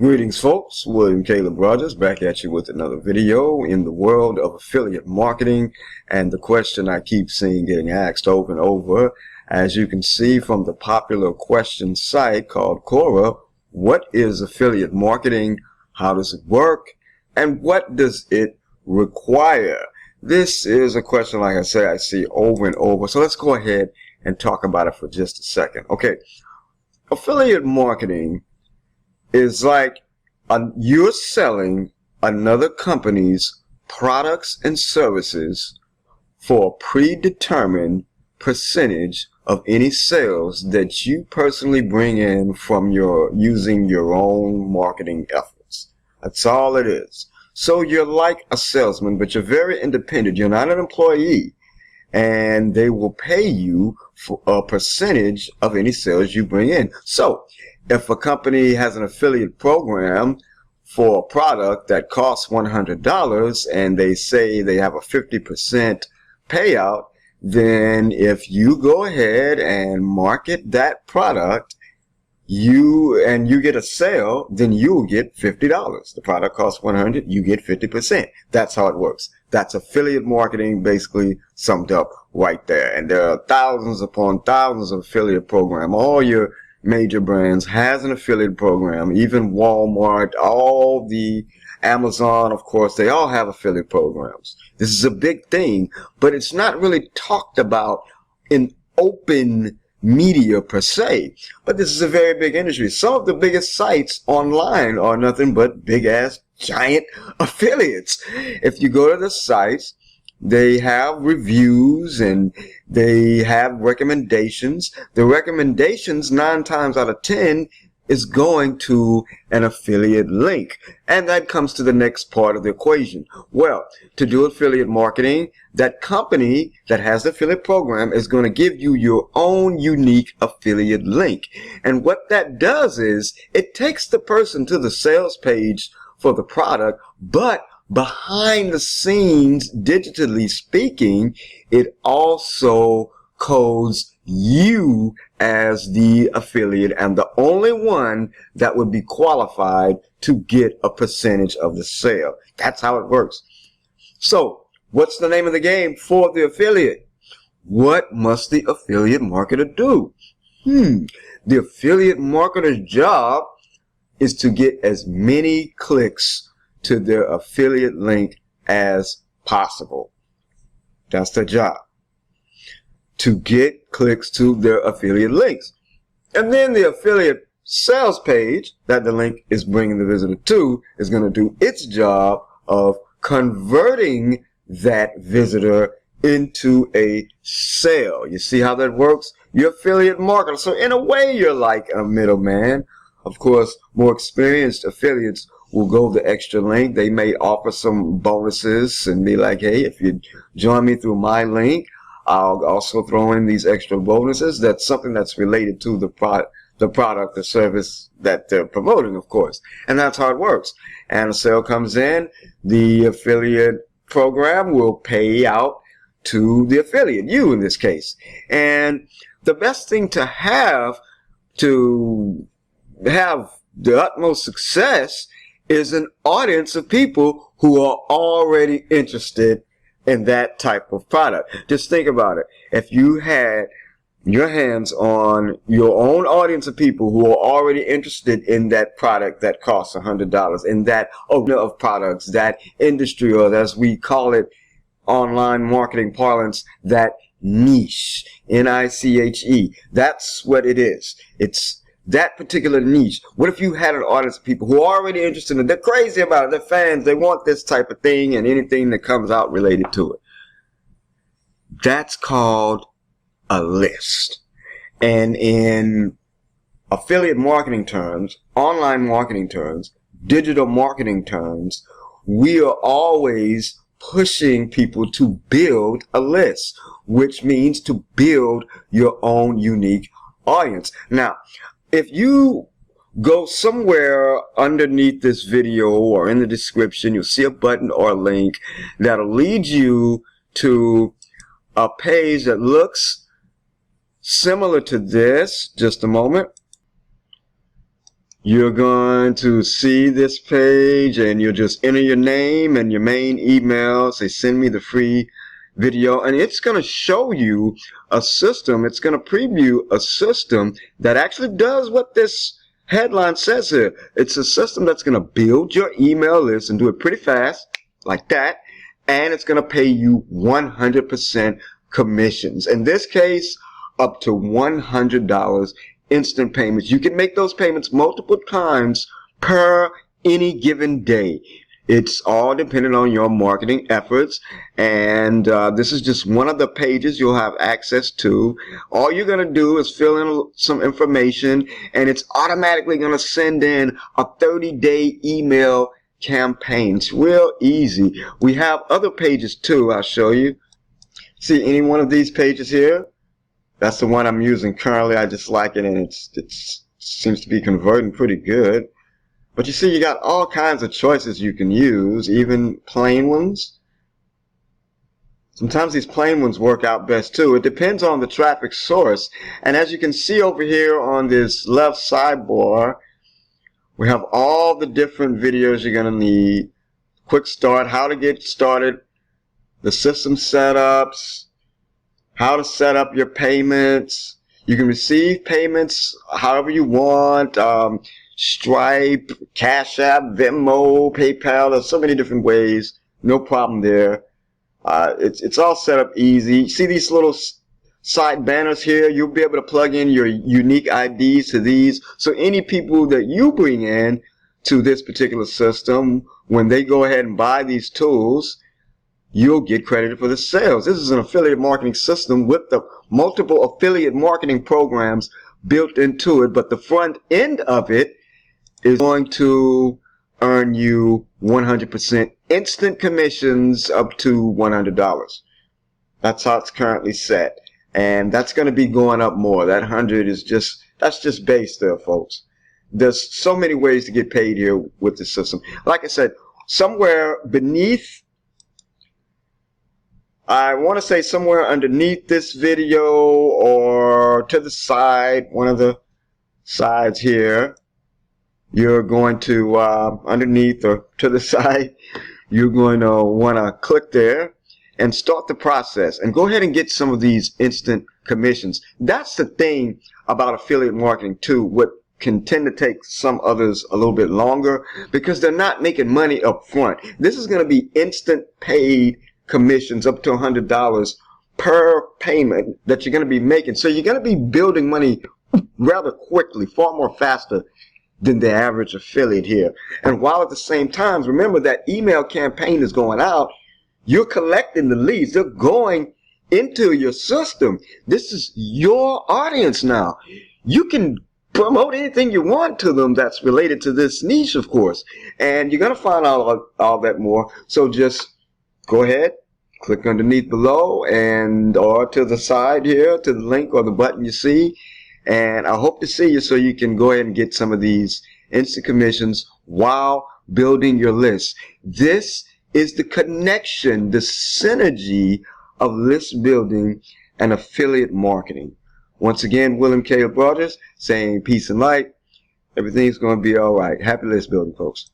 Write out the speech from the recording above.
Greetings folks, William Caleb Rogers back at you with another video in the world of affiliate marketing. And the question I keep seeing getting asked over and over, as you can see from the popular question site called Quora, what is affiliate marketing? How does it work? And what does it require? This is a question, like I say, I see over and over. So let's go ahead and talk about it for just a second. Okay, affiliate marketing is like you're selling another company's products and services for a predetermined percentage of any sales that you personally bring in from using your own marketing efforts. That's all it is. So you're like a salesman, but you're very independent. You're not an employee, and they will pay you for a percentage of any sales you bring in. So if a company has an affiliate program for a product that costs $100 and they say they have a 50% payout, then if you go ahead and market that product, you get a sale, then you'll get $50. The product costs $100, you get 50%. That's how it works. That's affiliate marketing basically summed up right there. And there are thousands upon thousands of affiliate programs. All your major brands has an affiliate program, even Walmart, all the Amazon, of course, they all have affiliate programs. This is a big thing, but it's not really talked about in open media per se. But this is a very big industry. Some of the biggest sites online are nothing but big ass giant affiliates. If you go to the sites, they have reviews and they have recommendations. The recommendations 9 times out of 10 is going to an affiliate link. And that comes to the next part of the equation. Well, to do affiliate marketing, that company that has the affiliate program is going to give you your own unique affiliate link. And what that does is it takes the person to the sales page for the product, but behind the scenes, digitally speaking, it also codes you as the affiliate and the only one that would be qualified to get a percentage of the sale. That's how it works. So, what's the name of the game for the affiliate? What must the affiliate marketer do? The affiliate marketer's job is to get as many clicks to their affiliate link as possible. That's their job, to get clicks to their affiliate links. And then the affiliate sales page that the link is bringing the visitor to is going to do its job of converting that visitor into a sale. You see how that works? You're affiliate marketer. So in a way, you're like a middleman. Of course, more experienced affiliates will go the extra length. They may offer some bonuses and be like, hey, if you join me through my link, I'll also throw in these extra bonuses. That's something that's related to the product, the service that they're promoting, of course. And that's how it works. And a sale comes in, the affiliate program will pay out to the affiliate, you in this case. And the best thing to have the utmost success is an audience of people who are already interested in that type of product. Just think about it. If you had your hands on your own audience of people who are already interested in that product that costs $100, in that of products, that industry, or as we call it online marketing parlance, that niche, N-I-C-H-E. That's what it is. It's that particular niche. What if you had an audience of people who are already interested in it? They're crazy about it. They're fans. They want this type of thing and anything that comes out related to it. That's called a list. And in affiliate marketing terms, online marketing terms, digital marketing terms, we are always pushing people to build a list, which means to build your own unique audience. Now, if you go somewhere underneath this video or in the description, you'll see a button or a link that'll lead you to a page that looks similar to this. Just a moment. You're going to see this page and you'll just enter your name and your main email, say send me the free video, and it's going to show you a system. It's going to preview a system that actually does what this headline says here. It's a system that's going to build your email list and do it pretty fast like that, and it's going to pay you 100% commissions. In this case, up to $100 instant payments. You can make those payments multiple times per any given day. It's all dependent on your marketing efforts, and this is just one of the pages you'll have access to. All you're going to do is fill in some information, and it's automatically going to send in a 30-day email campaign. It's real easy. We have other pages too. I'll show you. See any one of these pages here? That's the one I'm using currently. I just like it, and it seems to be converting pretty good. But you see, you got all kinds of choices you can use, even plain ones. Sometimes these plain ones work out best too. It depends on the traffic source. And as you can see over here on this left sidebar, we have all the different videos you're going to need. Quick start, how to get started, the system setups, how to set up your payments. You can receive payments however you want. Stripe, Cash App, Venmo, PayPal. There's so many different ways. No problem there. It's all set up easy. See these little side banners here? You'll be able to plug in your unique IDs to these. So any people that you bring in to this particular system, when they go ahead and buy these tools, you'll get credited for the sales. This is an affiliate marketing system with the multiple affiliate marketing programs built into it, but the front end of it is going to earn you 100% instant commissions up to $100. That's how it's currently set, and that's going to be going up more. That 100 is that's just base there, folks. There's so many ways to get paid here with the system. Like I said, somewhere beneath, I want to say somewhere underneath this video or to the side, one of the sides here, you're going to, underneath or to the side, you're going to want to click there and start the process and go ahead and get some of these instant commissions. That's the thing about affiliate marketing too, what can tend to take some others a little bit longer, because they're not making money up front. This is going to be instant paid commissions up to $100 per payment that you're going to be making. So you're going to be building money rather quickly, far more faster than the average affiliate here. And while at the same time, remember that email campaign is going out, you're collecting the leads. They're going into your system. This is your audience now. You can promote anything you want to them that's related to this niche, of course. And you're going to find out all that more. So just go ahead, click underneath below and or to the side here to the link or the button you see. And I hope to see you so you can go ahead and get some of these instant commissions while building your list. This is the connection, the synergy of list building and affiliate marketing. Once again, William Caleb Rogers saying peace and light. Everything's going to be all right. Happy list building, folks.